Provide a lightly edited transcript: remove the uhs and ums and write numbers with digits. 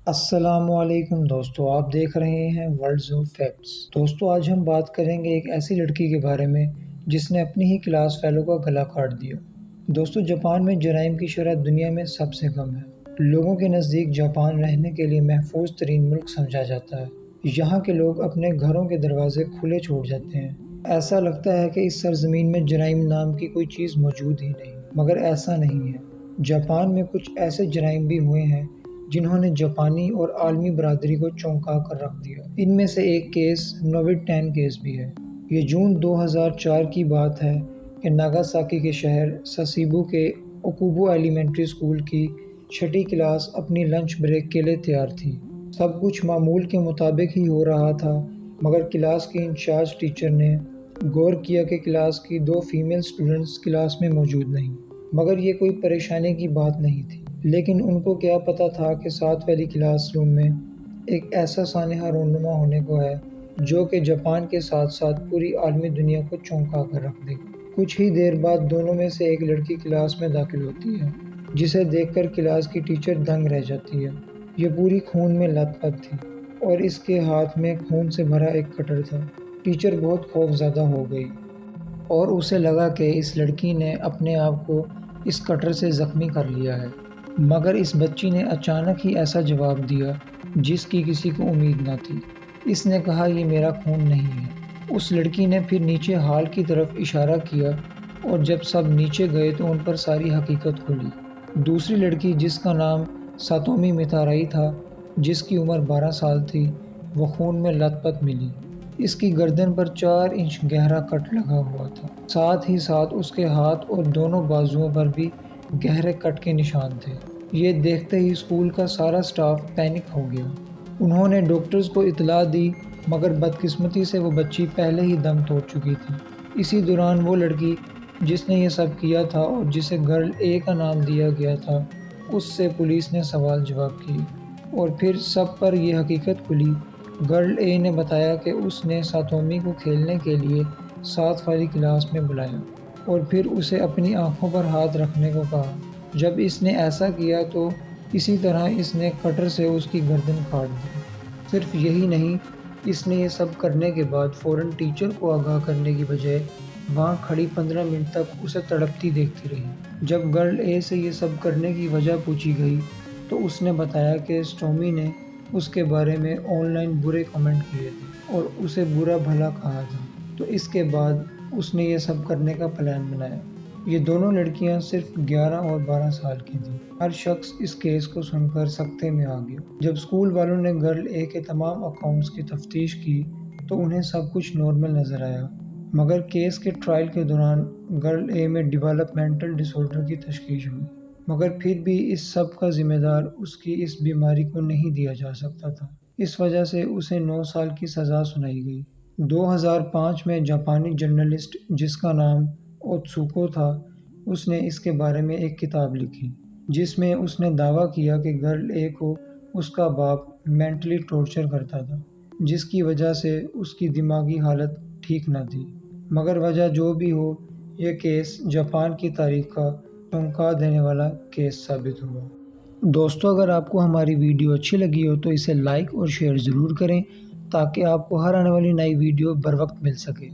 السلام علیکم دوستو، آپ دیکھ رہے ہیں ورلڈز آف فیکٹس۔ دوستو آج ہم بات کریں گے ایک ایسی لڑکی کے بارے میں جس نے اپنی ہی کلاس فیلو کا گلا کاٹ دیا۔ دوستو جاپان میں جرائم کی شرح دنیا میں سب سے کم ہے۔ لوگوں کے نزدیک جاپان رہنے کے لیے محفوظ ترین ملک سمجھا جاتا ہے۔ یہاں کے لوگ اپنے گھروں کے دروازے کھلے چھوڑ جاتے ہیں۔ ایسا لگتا ہے کہ اس سرزمین میں جرائم نام کی کوئی چیز موجود ہی نہیں، مگر ایسا نہیں ہے۔ جاپان میں کچھ ایسے جرائم بھی ہوئے ہیں جنہوں نے جاپانی اور عالمی برادری کو چونکا کر رکھ دیا۔ ان میں سے ایک کیس نووڈ 10 کیس بھی ہے۔ یہ جون 2004 کی بات ہے کہ ناگاساکی کے شہر ساسیبو کے اوکوبو ایلیمنٹری اسکول کی 6ٹھی کلاس اپنی لنچ بریک کے لیے تیار تھی۔ سب کچھ معمول کے مطابق ہی ہو رہا تھا، مگر کلاس کی انچارج ٹیچر نے غور کیا کہ کلاس کی 2 فیمیل اسٹوڈنٹس کلاس میں موجود نہیں۔ مگر یہ کوئی پریشانی کی بات نہیں تھی، لیکن ان کو کیا پتہ تھا کہ ساتھ والی کلاس روم میں ایک ایسا سانحہ رونما ہونے کو ہے جو کہ جاپان کے ساتھ ساتھ پوری عالمی دنیا کو چونکا کر رکھ دے گا۔ کچھ ہی دیر بعد دونوں میں سے ایک لڑکی کلاس میں داخل ہوتی ہے، جسے دیکھ کر کلاس کی ٹیچر دنگ رہ جاتی ہے۔ یہ پوری خون میں لت پت تھی اور اس کے ہاتھ میں خون سے بھرا ایک کٹر تھا۔ ٹیچر بہت خوف زدہ ہو گئی اور اسے لگا کہ اس لڑکی نے اپنے آپ کو اس کٹر سے زخمی کر لیا ہے، مگر اس بچی نے اچانک ہی ایسا جواب دیا جس کی کسی کو امید نہ تھی۔ اس نے کہا یہ میرا خون نہیں ہے۔ اس لڑکی نے پھر نیچے ہال کی طرف اشارہ کیا اور جب سب نیچے گئے تو ان پر ساری حقیقت کھلی۔ دوسری لڑکی جس کا نام ساتومی میتارائی تھا، جس کی عمر 12 سال تھی، وہ خون میں لت پت ملی۔ اس کی گردن پر 4 انچ گہرا کٹ لگا ہوا تھا۔ ساتھ ہی ساتھ اس کے ہاتھ اور دونوں بازوؤں پر بھی گہرے کٹ کے نشان تھے۔ یہ دیکھتے ہی اسکول کا سارا اسٹاف پینک ہو گیا۔ انہوں نے ڈاکٹرز کو اطلاع دی، مگر بدقسمتی سے وہ بچی پہلے ہی دم توڑ چکی تھی۔ اسی دوران وہ لڑکی جس نے یہ سب کیا تھا اور جسے گرل اے کا نام دیا گیا تھا، اس سے پولیس نے سوال جواب کیے اور پھر سب پر یہ حقیقت کھلی۔ گرل اے نے بتایا کہ اس نے ساتومی کو کھیلنے کے لیے ساتھ والی کلاس میں بلایا اور پھر اسے اپنی آنکھوں پر ہاتھ رکھنے کو کہا۔ جب اس نے ایسا کیا تو اسی طرح اس نے کٹر سے اس کی گردن کاٹ دی۔ صرف یہی نہیں، اس نے یہ سب کرنے کے بعد فوراً ٹیچر کو آگاہ کرنے کی بجائے وہاں کھڑی 15 منٹ تک اسے تڑپتی دیکھتی رہی۔ جب گرل اے سے یہ سب کرنے کی وجہ پوچھی گئی تو اس نے بتایا کہ سٹومی نے اس کے بارے میں آن لائن برے کمنٹ کیے تھے اور اسے برا بھلا کہا تھا، تو اس کے بعد اس نے یہ سب کرنے کا پلان بنایا۔ یہ دونوں لڑکیاں صرف 11 اور 12 سال کی تھیں۔ ہر شخص اس کیس کو سن کر سکتے میں آ گیا۔ جب اسکول والوں نے گرل اے کے تمام اکاؤنٹس کی تفتیش کی تو انہیں سب کچھ نارمل نظر آیا، مگر کیس کے ٹرائل کے دوران گرل اے میں ڈیولپمنٹل ڈس آرڈر کی تشخیص ہوئی، مگر پھر بھی اس سب کا ذمہ دار اس کی اس بیماری کو نہیں دیا جا سکتا تھا۔ اس وجہ سے اسے 9 سال کی سزا سنائی گئی۔ 2005 میں جاپانی جرنلسٹ جس کا نام اوتسوکو تھا، اس نے اس کے بارے میں ایک کتاب لکھی جس میں اس نے دعویٰ کیا کہ گرل اے کو اس کا باپ مینٹلی ٹارچر کرتا تھا، جس کی وجہ سے اس کی دماغی حالت ٹھیک نہ تھی۔ مگر وجہ جو بھی ہو، یہ کیس جاپان کی تاریخ کا چونکا دینے والا کیس ثابت ہوا۔ دوستو اگر آپ کو ہماری ویڈیو اچھی لگی ہو تو اسے لائک اور شیئر ضرور کریں تاکہ آپ کو ہر آنے والی نئی ویڈیو بر وقت مل سکے۔